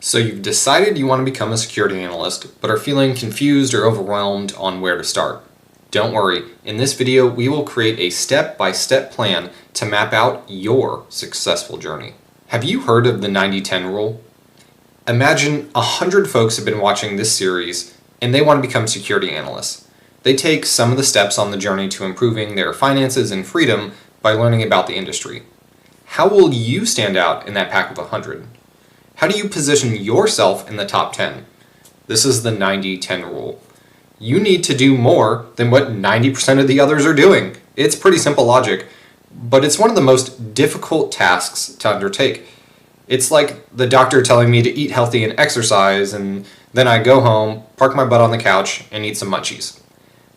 So you've decided you want to become a security analyst, but are feeling confused or overwhelmed on where to start. Don't worry, in this video we will create a step-by-step plan to map out your successful journey. Have you heard of the 90-10 rule? Imagine 100 folks have been watching this series and they want to become security analysts. They take some of the steps on the journey to improving their finances and freedom by learning about the industry. How will you stand out in that pack of 100? How do you position yourself in the top 10? This is the 90-10 rule. You need to do more than what 90% of the others are doing. It's pretty simple logic, but it's one of the most difficult tasks to undertake. It's like the doctor telling me to eat healthy and exercise, and then I go home, park my butt on the couch, and eat some munchies.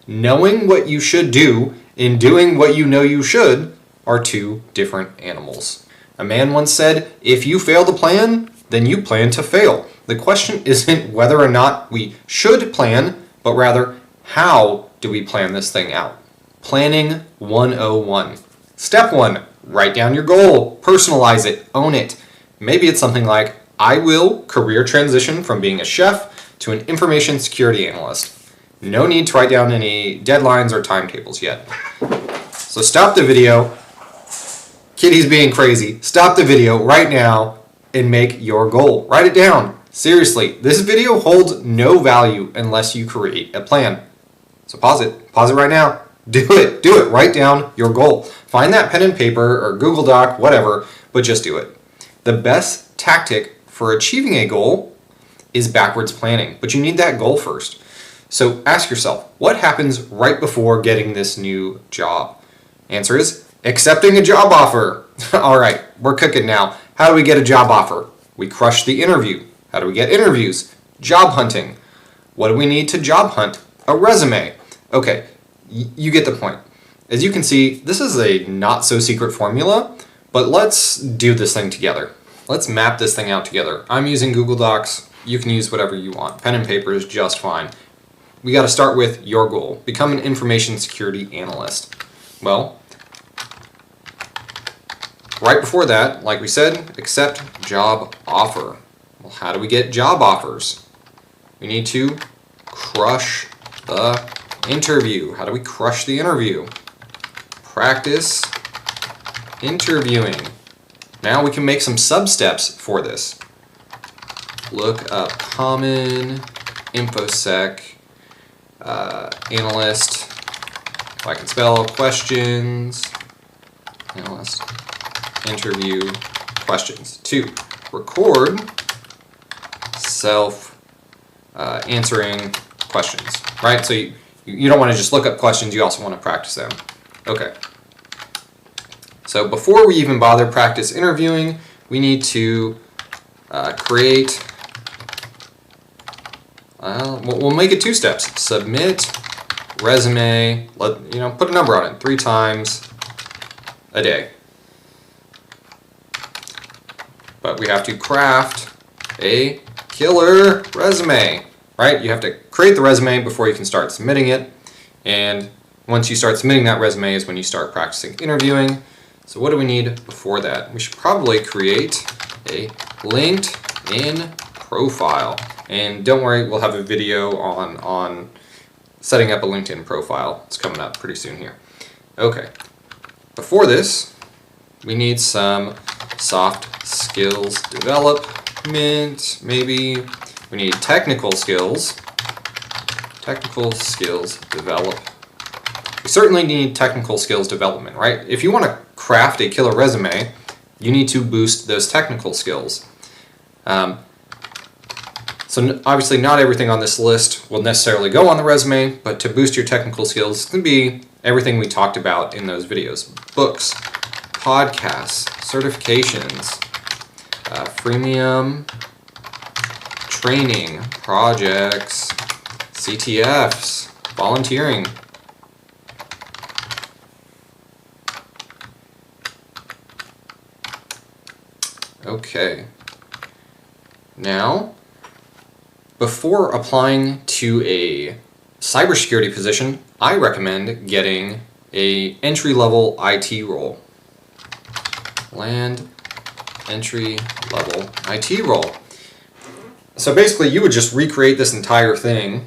Knowing what you should do and doing what you know you should are two different animals. A man once said, if you fail to plan, then you plan to fail. The question isn't whether or not we should plan, but rather, how do we plan this thing out? Planning 101. Step 1, write down your goal, personalize it, own it. Maybe it's something like, I will career transition from being a chef to an information security analyst. No need to write down any deadlines or timetables yet. So stop the video. Kitty's being crazy. Stop the video right now and make your goal. Write it down. Seriously, this video holds no value unless you create a plan. So pause it. Pause it right now. Do it. Do it. Write down your goal. Find that pen and paper or Google Doc, whatever, but just do it. The best tactic for achieving a goal is backwards planning, but you need that goal first. So ask yourself, what happens right before getting this new job? Answer is accepting a job offer. All right, we're cooking now. How do we get a job offer? We crush the interview. How do we get interviews? Job hunting. What do we need to job hunt? A resume. Okay, you get the point. As you can see, this is a not so secret formula, but let's do this thing together. Let's map this thing out together. I'm using Google Docs. You can use whatever you want. Pen and paper is just fine. We got to start with your goal. Become an information security analyst. Well, right before that, like we said, accept job offer. Well, how do we get job offers? We need to crush the interview. How do we crush the interview? Practice interviewing. Now we can make some sub-steps for this. Look up common, infosec, analyst, if I can spell, questions, analyst, interview, questions. 2, record self-answering questions, right? So you don't want to just look up questions, you also want to practice them. Okay. So before we even bother practice interviewing, we need to create, we'll make it 2 steps. Submit resume, put a number on it, 3 times a day. But we have to craft a killer resume, right? You have to create the resume before you can start submitting it. And once you start submitting that resume is when you start practicing interviewing. So what do we need before that? We should probably create a LinkedIn profile. And don't worry, we'll have a video on setting up a LinkedIn profile. It's coming up pretty soon here. Okay. Before this, we need some soft skills development, maybe. We need technical skills. Technical skills develop. We certainly need technical skills development, right? If you want to craft a killer resume, you need to boost those technical skills. So obviously not everything on this list will necessarily go on the resume, but to boost your technical skills can be everything we talked about in those videos. Books, podcasts, certifications, freemium, training, projects, CTFs, volunteering. Okay. Now, before applying to a cybersecurity position, I recommend getting a entry-level IT role. Land entry-level IT role. So basically you would just recreate this entire thing,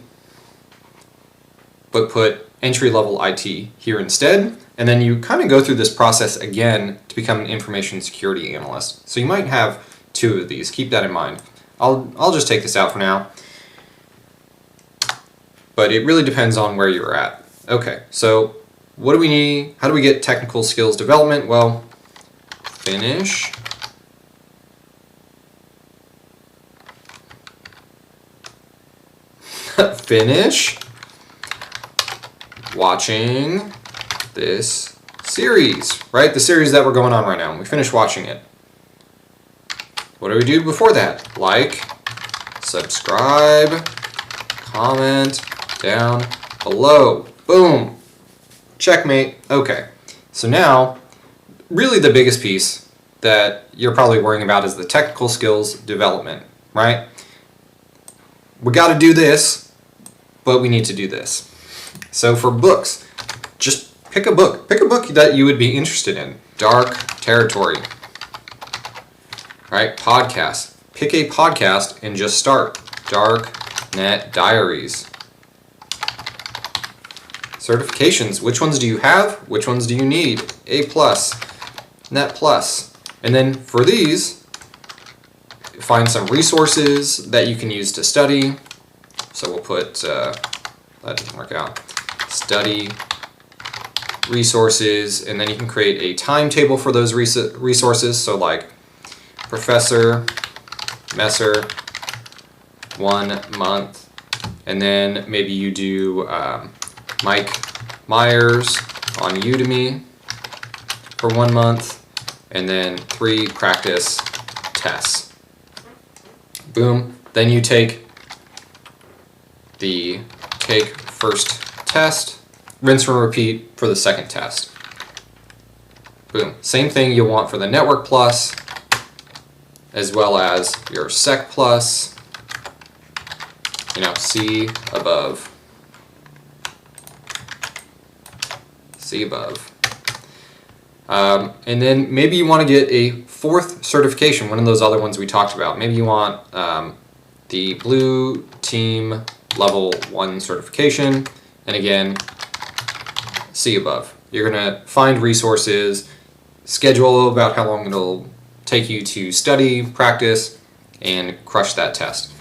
but put entry-level IT here instead, and then you kind of go through this process again to become an information security analyst. So you might have 2 of these, keep that in mind. I'll just take this out for now, but it really depends on where you're at. Okay, so what do we need? How do we get technical skills development? Well, finish watching this series, right? The series that we're going on right now. We finished watching it. What do we do before that? Like, subscribe, comment down below. Boom. Checkmate. Okay. So now, really the biggest piece that you're probably worrying about is the technical skills development, right? We got to do this, but we need to do this. So for books, just pick a book. Pick a book that you would be interested in. Dark territory. Right? Podcasts. Pick a podcast and just start. Dark Net Diaries. Certifications. Which ones do you have? Which ones do you need? A+, Net Plus. And then for these, find some resources that you can use to study. So we'll put, that didn't work out. Study resources, and then you can create a timetable for those resources. So like Professor Messer, 1 month, and then maybe you do Mike Myers on Udemy for 1 month, and then 3 practice tests. Boom. Then you take first test, rinse and repeat for the second test. Boom. Same thing you'll want for the Network Plus, as well as your Sec Plus, see above. See above. And then maybe you want to get a 4th certification, one of those other ones we talked about. Maybe you want the Blue Team Level 1 certification, and again, see above. You're going to find resources, schedule about how long it'll take you to study, practice, and crush that test.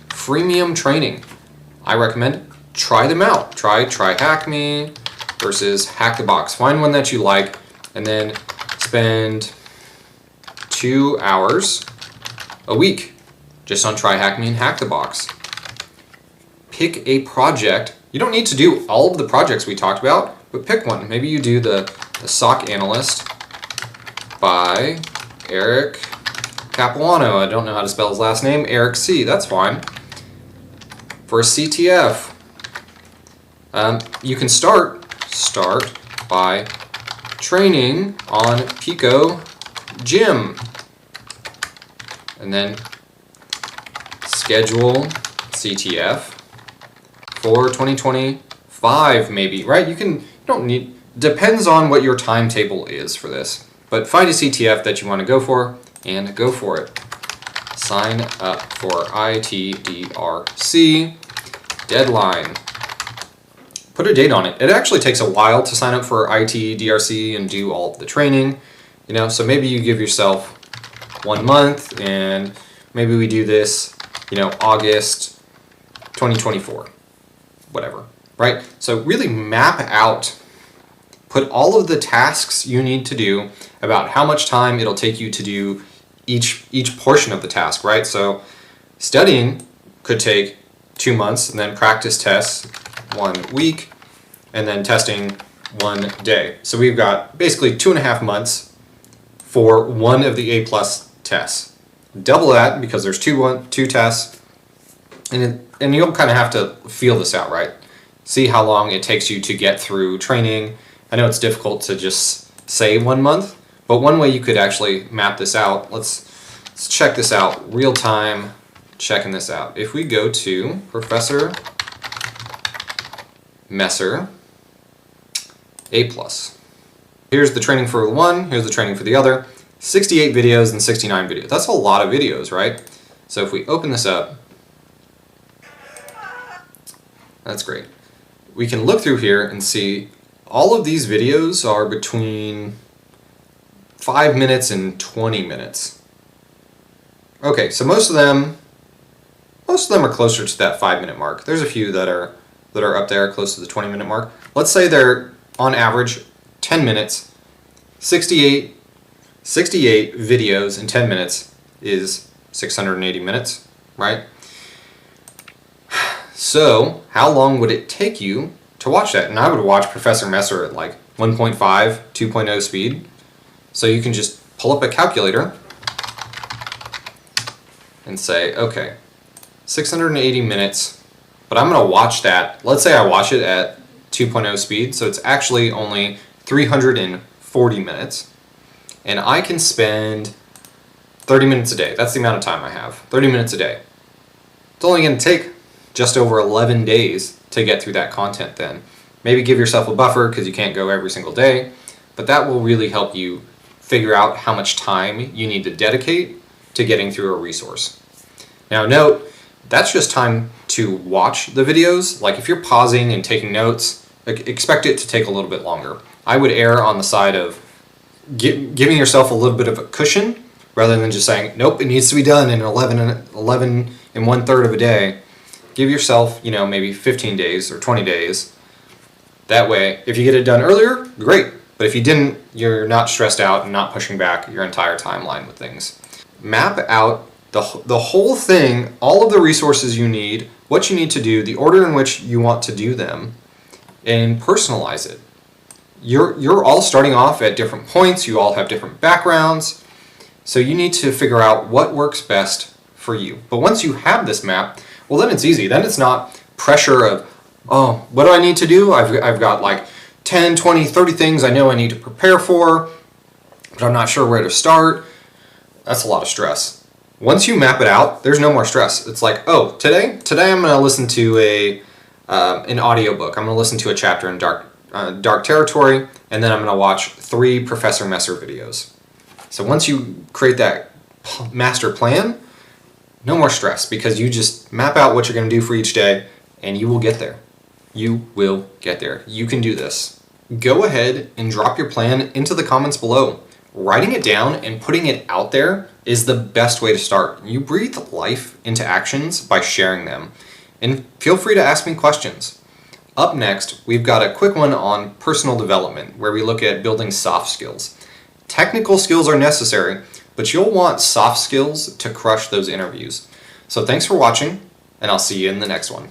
Freemium training. I recommend try them out. Try Hack Me versus Hack the Box. Find one that you like, and then spend 2 hours a week just on Try Hack Me and Hack the Box. Pick a project. You don't need to do all of the projects we talked about, but pick one. Maybe you do the SOC Analyst by Eric Capuano. I don't know how to spell his last name. Eric C. That's fine. For a CTF, you can start by training on Pico Gym, and then schedule CTF for 2025 maybe, right? Depends on what your timetable is for this, but find a CTF that you want to go for and go for it. Sign up for ITDRC. Deadline. Put a date on it. It actually takes a while to sign up for ITDRC and do all of the training, so maybe you give yourself 1 month, and maybe we do this, August 2024, whatever, right? So really map out, put all of the tasks you need to do, about how much time it'll take you to do each portion of the task, right? So studying could take 2 months, and then practice tests 1 week, and then testing 1 day. So we've got basically 2.5 months for one of the A+ tests. Double that because there's two tests, and you'll kind of have to feel this out, right? See how long it takes you to get through training. I know it's difficult to just say 1 month, but one way you could actually map this out, let's check this out, real time checking this out. If we go to Professor Messer, A+. Here's the training for one, here's the training for the other. 68 videos and 69 videos. That's a lot of videos, right? So if we open this up, that's great. We can look through here and see all of these videos are between 5 minutes and 20 minutes. Okay, so most of them are closer to that 5-minute mark. There's a few that are up there close to the 20-minute mark. Let's say they're on average 10 minutes. 68 videos in 10 minutes is 680 minutes, right? So how long would it take you to watch that? And I would watch Professor Messer at like 1.5, 2.0 speed. So you can just pull up a calculator and say, okay, 680 minutes, but I'm going to watch that. Let's say I watch it at 2.0 speed, so it's actually only 340 minutes. And I can spend 30 minutes a day. That's the amount of time I have, 30 minutes a day. It's only going to take just over 11 days to get through that content then. Maybe give yourself a buffer because you can't go every single day, but that will really help you figure out how much time you need to dedicate to getting through a resource. Now note, that's just time to watch the videos. Like if you're pausing and taking notes, expect it to take a little bit longer. I would err on the side of giving yourself a little bit of a cushion rather than just saying, nope, it needs to be done in 11 and 1/3 of a day. Give yourself, maybe 15 days or 20 days. That way, if you get it done earlier, great. But if you didn't, you're not stressed out and not pushing back your entire timeline with things. Map out the whole thing, all of the resources you need, what you need to do, the order in which you want to do them, and personalize it. You're all starting off at different points, you all have different backgrounds, so you need to figure out what works best for you. But once you have this map, well then it's easy. Then it's not pressure of, oh, what do I need to do? I've got like 10, 20, 30 things I know I need to prepare for, but I'm not sure where to start. That's a lot of stress. Once you map it out, there's no more stress. It's like, oh, today I'm going to listen to an audiobook. I'm going to listen to a chapter in Dark Territory, and then I'm going to watch 3 Professor Messer videos. So once you create that master plan, no more stress because you just map out what you're going to do for each day, and you will get there. You will get there. You can do this. Go ahead and drop your plan into the comments below. Writing it down and putting it out there is the best way to start. You breathe life into actions by sharing them. And feel free to ask me questions. Up next, we've got a quick one on personal development where we look at building soft skills. Technical skills are necessary, but you'll want soft skills to crush those interviews. So thanks for watching, and I'll see you in the next one.